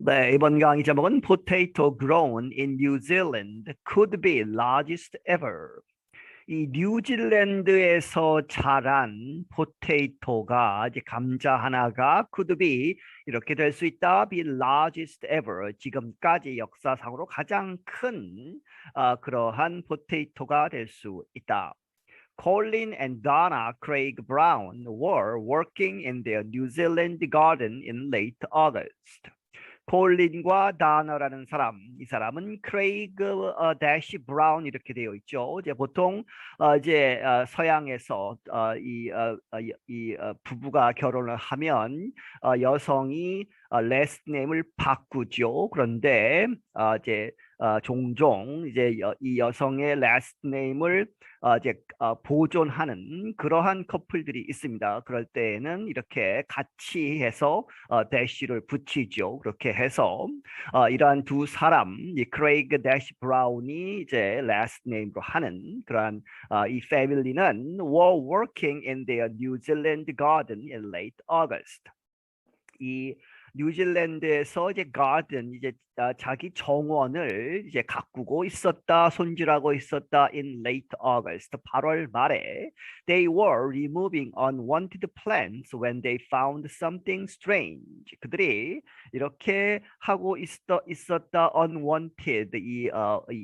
네, 이번 강의 제목은 Potato grown in New Zealand could be largest ever. 이 뉴질랜드에서 자란 포테이토가 이제 감자 하나가 could be 이렇게 될 수 있다. be largest ever. 지금까지 역사상으로 가장 큰 그러한 포테이토가 될 수 있다. Colin and Donna Craig Brown were working in their New Zealand garden in late August. 콜린과 다너라는 사람, 이 사람은 크레이그 대시 브라운 이렇게 되어 있죠. 이제 보통 서양에서 이 부부가 결혼을 하면 여성이 last name을 바꾸죠. 그런데 이제 종종 이제 이 여성의 last name을 보존하는 그러한 커플들이 있습니다. 그럴 때에는 이렇게 같이 해서 대시를 붙이죠. 그렇게 해서 이러한 두 사람, 이 크레이그 대시 브라운이 이제 last name로 하는 그러한 이 패밀리는 were working in their New Zealand garden in late August. 이 뉴질랜드에서 이제 가든 이제 자기 정원을 이제 가꾸고 있었다, 손질하고 있었다. in late August, 8월 말에 they were removing unwanted plants when they found something strange. 그들이 이렇게 하고 있었다. unwanted 이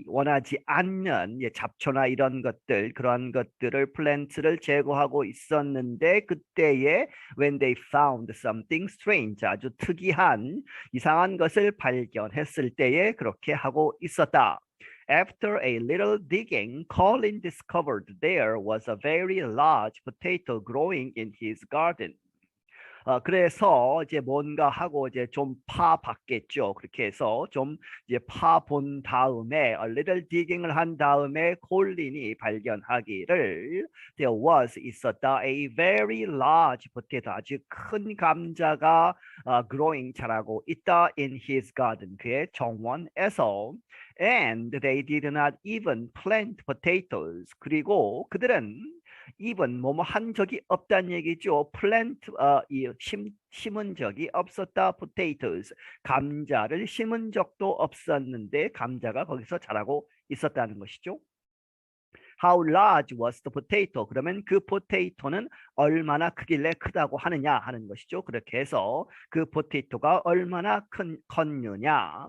원하지 않는 잡초나 이런 것들, 그러한 것들을 플랜트를 제거하고 있었는데 그때에 when they found something strange, 아주 특이한 이상한 것을 발견했을 때에 그렇게 하고 있었다. After a little digging, Colin discovered there was a very large potato growing in his garden. 그래서 이제 뭔가 하고 이제 좀 파봤겠죠. 그렇게 해서 좀 이제 파본 다음에 a little digging을 한 다음에 콜린이 발견하기를 there was 있었다 a very large potato, 아주 큰 감자가 growing 자라고 있다 in his garden, 그의 정원에서. And they did not even plant potatoes. 그리고 그들은 even 뭐뭐 한 적이 없다는 얘기죠. plant 심은 적이 없었다. potatoes 감자를 심은 적도 없었는데 감자가 거기서 자라고 있었다는 것이죠. How large was the potato? 그러면 그 포테이토는 얼마나 크길래 크다고 하느냐 하는 것이죠. 그렇게 해서 그 포테이토가 얼마나 컸느냐.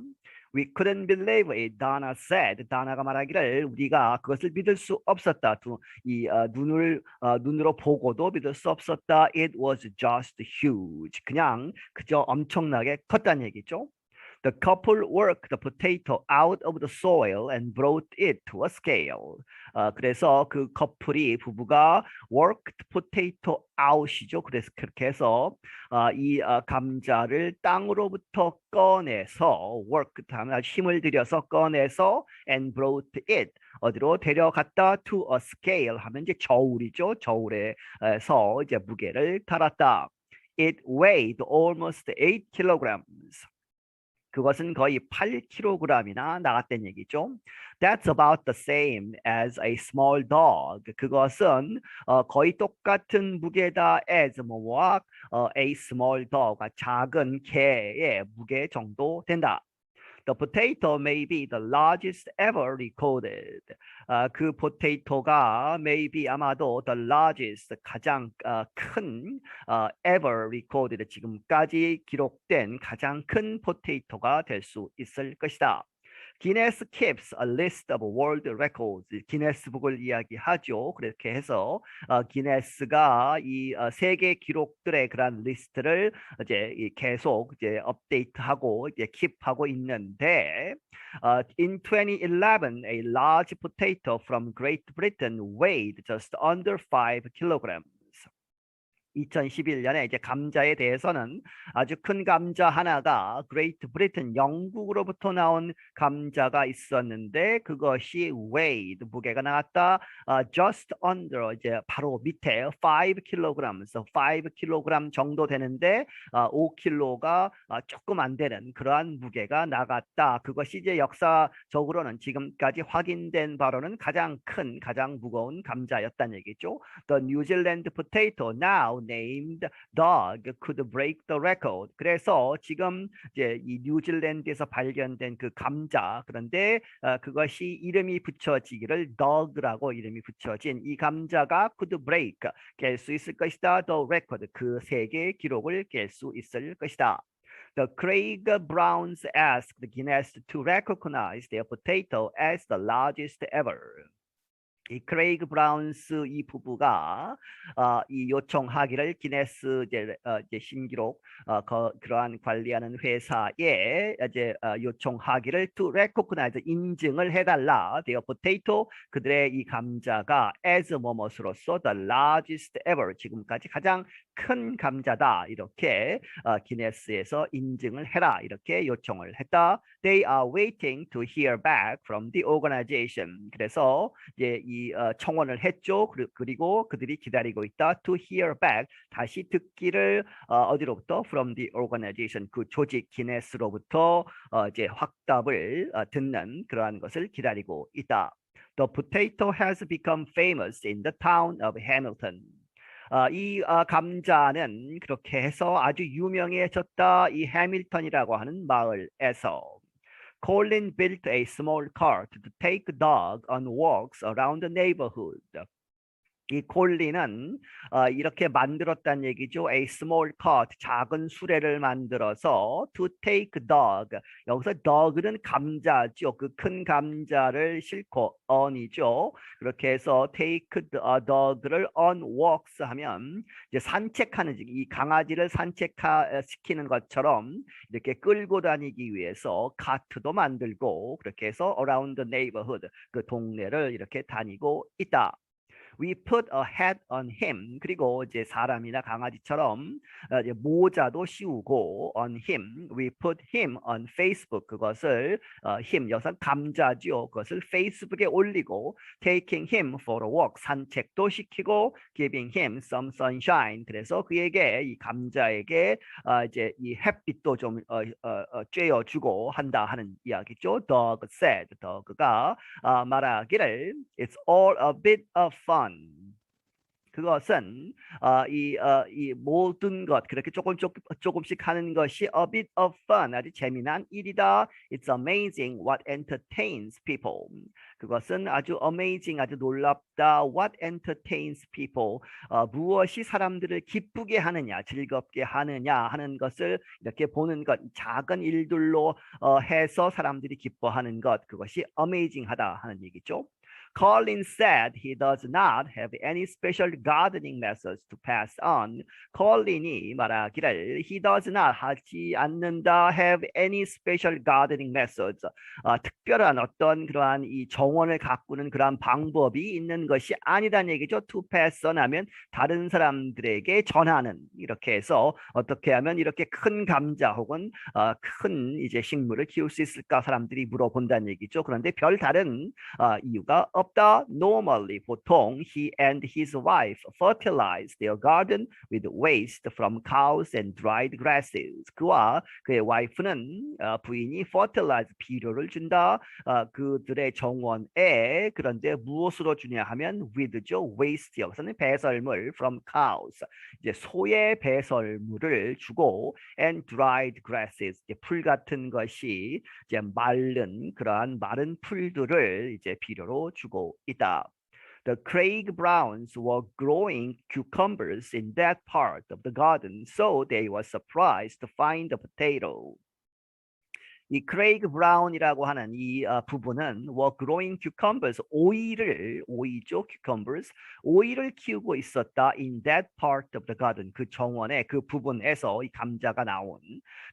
We couldn't believe it, Donna said. 다나가 말하기를 우리가 그것을 믿을 수 없었다. 눈으로 보고도 믿을 수 없었다. It was just huge. 그냥 그저 엄청나게 컸다는 얘기죠. The couple worked the potato out of the soil and brought it to a scale. 그래서 그 부부가 worked potato out이죠. 그래서 그렇게 해서 이 감자를 땅으로부터 꺼내서 worked 하면 힘을 들여서 꺼내서 and brought it 어디로 데려갔다 to a scale 하면 이제 저울이죠. 저울에서 이제 무게를 달았다. It weighed almost 8 kilograms. 그것은 거의 8kg이나 나갔다는 얘기죠. That's about the same as a small dog. 그것은 거의 똑같은 무게다 as 뭐와 a small dog, 작은 개의 무게 정도 된다. The potato may be the largest ever recorded. 그 포테이토가 maybe 아마도 the largest 가장 큰 ever recorded 지금까지 기록된 가장 큰 포테이토가 될 수 있을 것이다. Guinness keeps a list of world records. 기네스북을 이야기하죠. 그렇게 해서 기네스가 이 세계 기록들의 그런 리스트를 이제 계속 이제 업데이트하고 이제 킵하고 있는데, in 2011, a large potato from Great Britain weighed just under 5 kilograms. 2011년에 이제 감자에 대해서는 아주 큰 감자 하나가 그레이트 브리튼 영국으로부터 나온 감자가 있었는데 그것이 weighed 무게가 나갔다 just under 이제 바로 밑에 5 kilograms 5kg 정도 되는데 5kg가 조금 안 되는 그러한 무게가 나갔다. 그것이 이제 역사적으로는 지금까지 확인된 바로는 가장 큰 가장 무거운 감자였다는 얘기죠. The New Zealand potato now named dog could break the record. 그래서 지금 이제 이 뉴질랜드에서 발견된 그 감자, 그런데 그것이 이름이 붙여지기를 dog라고 이름이 붙여진 이 감자가 could break, 깰 수 있을 것이다. the record, 그 세계 기록을 깰 수 있을 것이다. The Craig Browns asked Guinness to recognize their potato as the largest ever. 이 크레이그 브라운스 이 부부가 이 요청하기를 기네스 이제 신기록 그러한 관리하는 회사에 이제 요청하기를 to recognize, 인증을 해달라. their potato, 그들의 이 감자가 as 뭐뭇으로서 the largest ever, 지금까지 가장 큰 감자다. 이렇게 기네스에서 인증을 해라. 이렇게 요청을 했다. They are waiting to hear back from the organization. 그래서 이제 이 청원을 했죠. 그리고 그들이 기다리고 있다. To hear back, 다시 듣기를 어디로부터? From the organization, 그 조직 기네스로부터 이제 확답을 듣는 그러한 것을 기다리고 있다. The potato has become famous in the town of Hamilton. 이 감자는 그렇게 해서 아주 유명해졌다. 이 해밀턴이라고 하는 마을에서. Colin built a small cart to take the dog on walks around the neighborhood. 이 콜린은 이렇게 만들었다는 얘기죠. A small cart, 작은 수레를 만들어서 to take dog. 여기서 dog는 감자죠. 그 큰 감자를 싣고 on이죠. 그렇게 해서 take dog를 on walks 하면 이제 산책하는, 이 강아지를 산책시키는 것처럼 이렇게 끌고 다니기 위해서 카트도 만들고, 그렇게 해서 around the neighborhood, 그 동네를 이렇게 다니고 있다. We put a hat on him. 그리고 이제 사람이나 강아지처럼 이제 모자도 씌우고 on him. We put him on Facebook. 그것을 him, 여기서 감자죠. 그것을 페이스북에 올리고 taking him for a walk. 산책도 시키고 giving him some sunshine. 그래서 그에게, 이 감자에게 이제 이 햇빛도 좀 쬐어주고 한다 하는 이야기죠. Dog said. dog가 말하기를 It's all a bit of fun. 그것은 이 모든 것, 그렇게 조금씩 하는 것이 a bit of fun, 아주 재미난 일이다. It's amazing what entertains people. 그것은 아주 amazing, 아주 놀랍다. What entertains people, 무엇이 사람들을 기쁘게 하느냐, 즐겁게 하느냐 하는 것을 이렇게 보는 것, 작은 일들로 해서 사람들이 기뻐하는 것, 그것이 amazing하다 하는 얘기죠. Colin said he does not have any special gardening methods to pass on. Colin이 말하기를 he does not, 하지 않는다, have any special gardening methods, 특별한 어떤 그러한 이 정원을 가꾸는 그러한 방법이 있는 것이 아니다는 얘기죠. To pass on 하면 다른 사람들에게 전하는, 이렇게 해서 어떻게 하면 이렇게 큰 감자 혹은 큰 이제 식물을 키울 수 있을까 사람들이 물어본다는 얘기죠. 그런데 별 다른 이유가 없다. Normally, 보통 he and his wife fertilize their garden with waste from cows and dried grasses. 그와 그의 와이프는 부인이 fertilize, 비료를 준다. 그들의 정원에. 그런데 무엇으로 주냐 하면 with죠. waste, 여기서는 배설물, from cows, 이제 소의 배설물을 주고, and dried grasses, 이제 풀 같은 것이 이제 마른 풀들을 이제 비료로 주고 있다. The Craig Browns were growing cucumbers in that part of the garden, so they were surprised to find a potato. 이 크레이그 브라운이라고 하는 이 부부는 were growing cucumbers, 오이죠, cucumbers, 오이를 키우고 있었다. in that part of the garden, 그 정원의 그 부분에서 이 감자가 나온.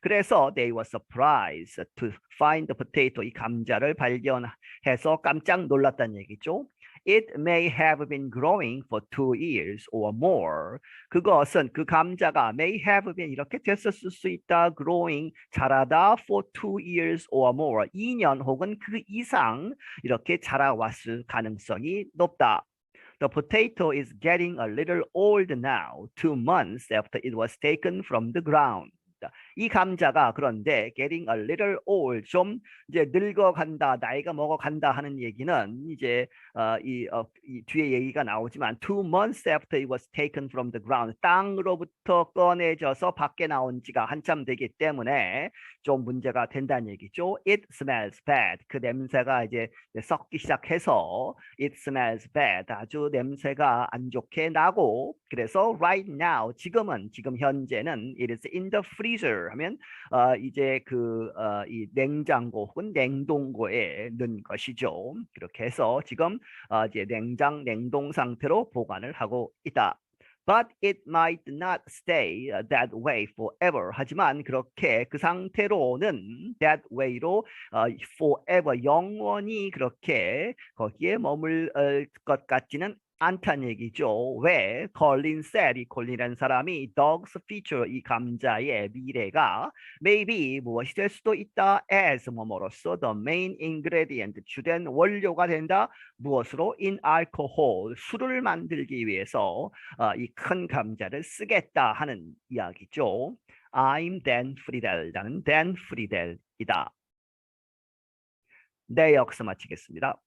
그래서 they were surprised to find the potato, 이 감자를 발견해서 깜짝 놀랐다는 얘기죠. It may have been growing for 2 years or more. 그것은, 그 감자가 may have been, 이렇게 됐었을 수 있다. growing, 자라다 for 2 years or more, 2년 혹은 그 이상 이렇게 자라왔을 가능성이 높다. The potato is getting a little old now, 2 months after it was taken from the ground. 이 감자가 그런데 getting a little old, 좀 이제 늙어간다, 나이가 먹어간다 하는 얘기는 이제 이 뒤에 얘기가 나오지만 2 months after it was taken from the ground, 땅으로부터 꺼내져서 밖에 나온 지가 한참 되기 때문에 좀 문제가 된다는 얘기죠. It smells bad. 그 냄새가 이제 썩기 시작해서 it smells bad. 아주 냄새가 안 좋게 나고, 그래서 right now, 지금 현재는 it is in the freezer 하면 이제 이 냉장고 혹은 냉동고에 넣은 것이죠. 그렇게 해서 지금 이제 냉동 상태로 보관을 하고 있다. But it might not stay that way forever. 하지만 그렇게 그 상태로는 that way로 forever, 영원히 그렇게 거기에 머물 것 같지는 않다는 얘기죠. 왜? 콜린 said, 이 콜린이라는 사람이 dog's future, 이 감자의 미래가 maybe 무엇이 될 수도 있다 as 뭐뭐로서 the main ingredient, 주된 원료가 된다. 무엇으로? in alcohol, 술을 만들기 위해서 이 큰 감자를 쓰겠다 하는 이야기죠. I'm Dan Friedel, 나는 Dan Friedel이다. 네, 여기서 마치겠습니다.